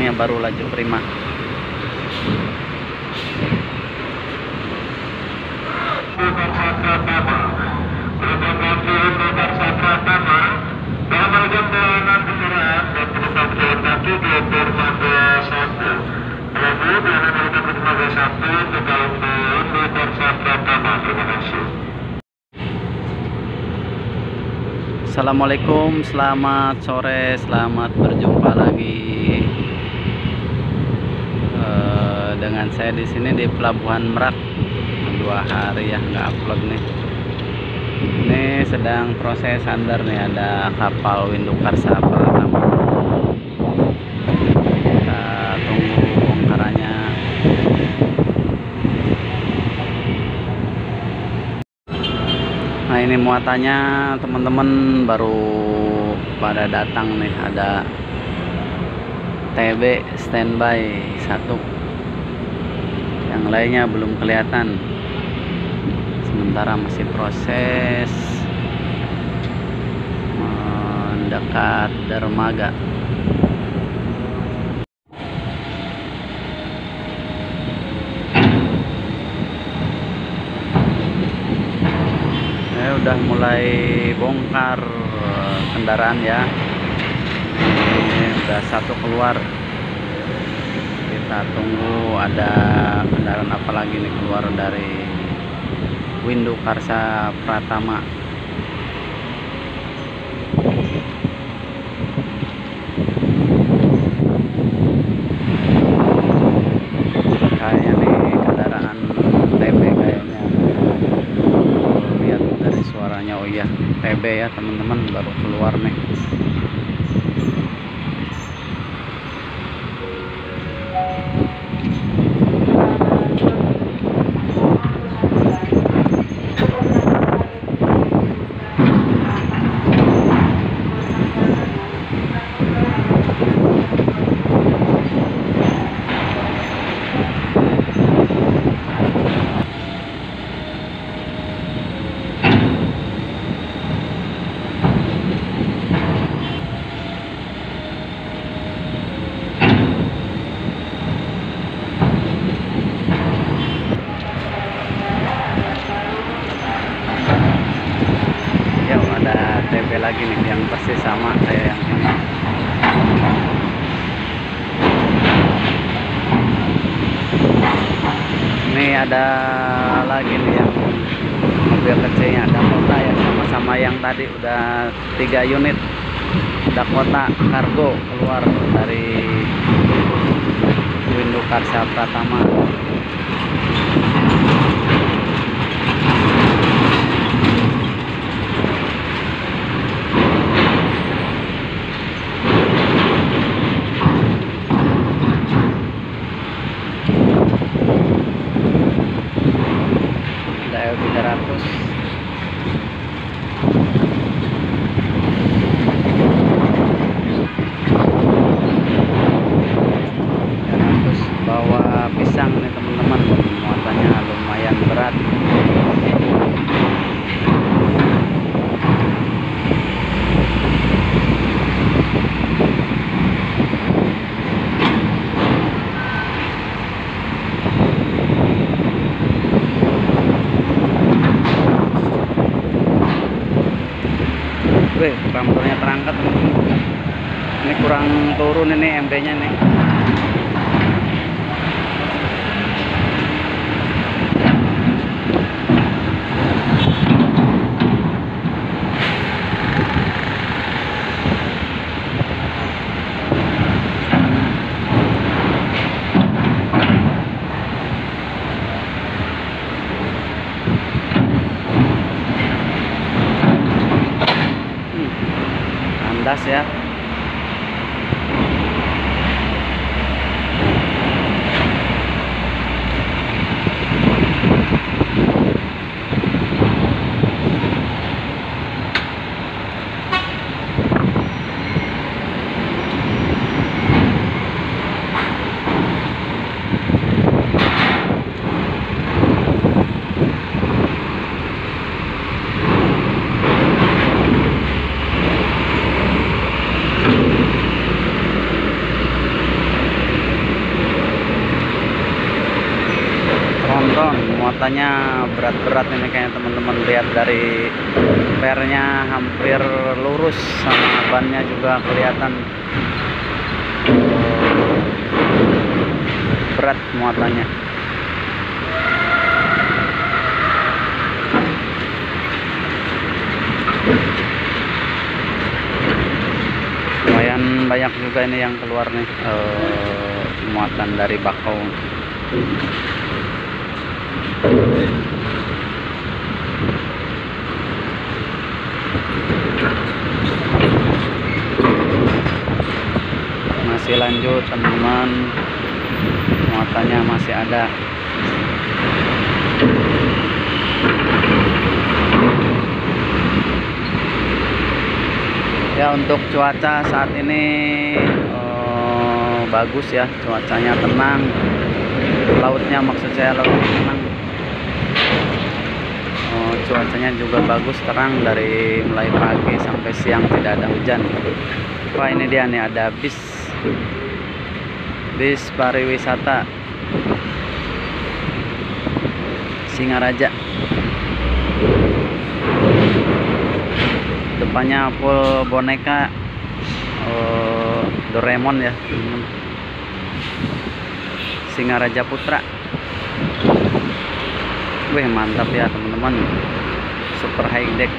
pasangnya baru laju prima. Assalamualaikum, selamat sore, selamat berjumpa lagi dengan saya di sini di Pelabuhan Merak. 2 hari ya nggak upload nih. Ini sedang proses sandar nih, ada kapal Windukarsa Pratama. Kita tunggu bongkarannya. Nah, ini muatannya teman-teman baru pada datang nih, ada TB standby 1, yang lainnya belum kelihatan, sementara masih proses mendekat dermaga. Udah mulai bongkar kendaraan ya. Ini udah 1 keluar. Kita tunggu ada kendaraan apa lagi nih keluar dari Windukarsa Pratama. Kayaknya nih kendaraan TB kayaknya. Lihat dari suaranya, oh iya TB ya teman-teman, baru keluar nih. TB lagi nih yang persis sama kayak yang ini. Ini ada lagi nih yang mobil kecilnya, Dakota ya, sama-sama yang tadi udah 3 unit Dakota kargo keluar dari Windukarsa Pratama. Bawa pisang nih teman-teman, muatannya lumayan berat. Bumpernya terangkat teman-teman. Ini kurang turun ini MB nya nih. Kandas ya. muatannya berat-berat ini kayak teman-teman lihat dari pernya hampir lurus, sama bannya juga kelihatan berat muatannya. Lumayan banyak juga ini yang keluar nih, muatan dari bakau. Masih lanjut teman-teman, muatannya masih ada. Ya, untuk cuaca saat ini bagus ya, cuacanya tenang, lautnya maksud saya lautnya tenang. Cuacanya juga bagus, terang dari mulai pagi sampai siang, tidak ada hujan. Wah, ini dia nih, ada bis pariwisata Singaraja. Depannya full boneka Doraemon ya, Singaraja Putra. Wih, mantap ya teman-teman, super high deck.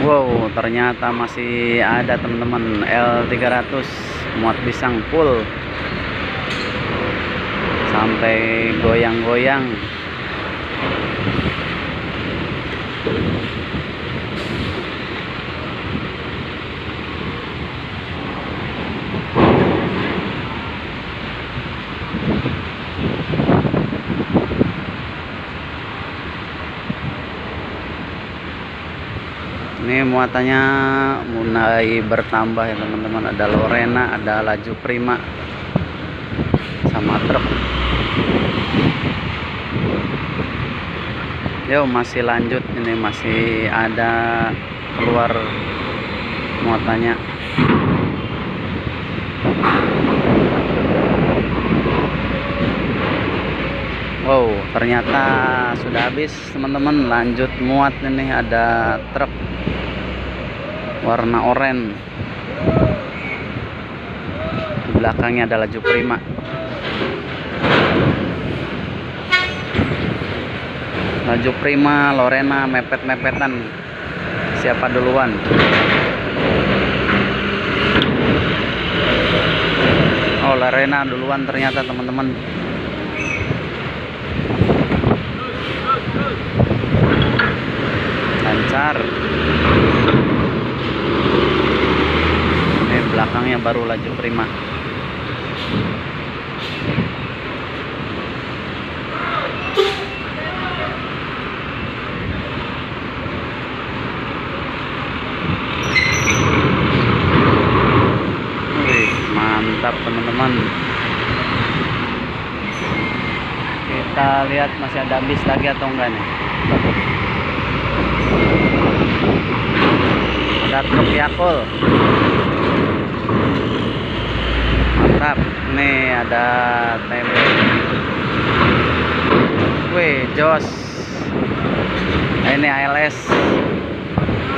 Wow, ternyata masih ada teman-teman, L300 muat pisang full sampai goyang-goyang. Ini muatannya mulai bertambah ya teman-teman. Ada Lorena, ada Laju Prima, sama truk. Yo, masih lanjut, ini masih ada keluar muatannya. Wow, ternyata sudah habis teman-teman. Lanjut muat ini, ada truk warna oranye, di belakangnya ada Laju Prima. Laju Prima, Lorena mepet-mepetan, siapa duluan? Oh, Lorena duluan ternyata teman-teman. Lancar. Ini belakangnya baru Laju Prima. Mantap teman-teman. Kita lihat masih ada bis lagi atau enggak nih. Ada truk Yakul. Mantap. Nih ada TB. Wih, jos. Ini ALS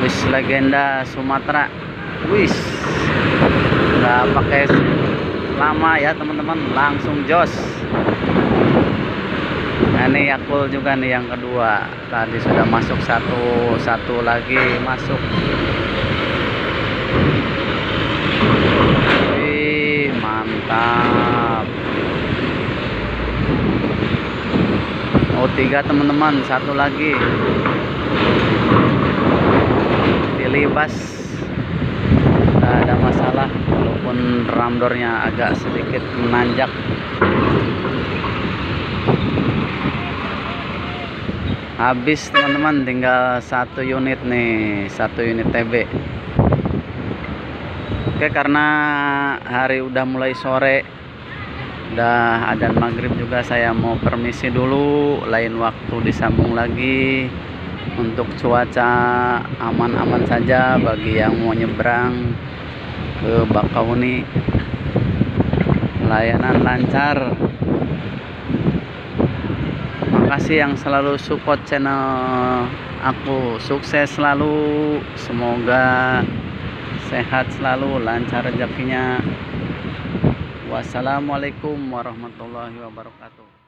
Wis Legenda Sumatera. Wis, nggak pakai lama ya teman-teman, langsung jos. Nah, ini Yakul juga nih yang kedua. Tadi sudah masuk satu lagi masuk. Wih, mantap. Oh, 3 teman-teman, satu lagi dilibas. Tidak ada masalah, walaupun ramdornya agak sedikit menanjak. Habis teman-teman, tinggal 1 unit nih, 1 unit TB. Oke, karena hari udah mulai sore, Udah adzan maghrib juga, saya mau permisi dulu, lain waktu disambung lagi. Untuk cuaca aman-aman saja bagi yang mau nyebrang ke Bakahuni, layanan lancar. Makasih yang selalu support channel aku, sukses selalu, semoga sehat selalu, lancar rezekinya. Wassalamualaikum warahmatullahi wabarakatuh.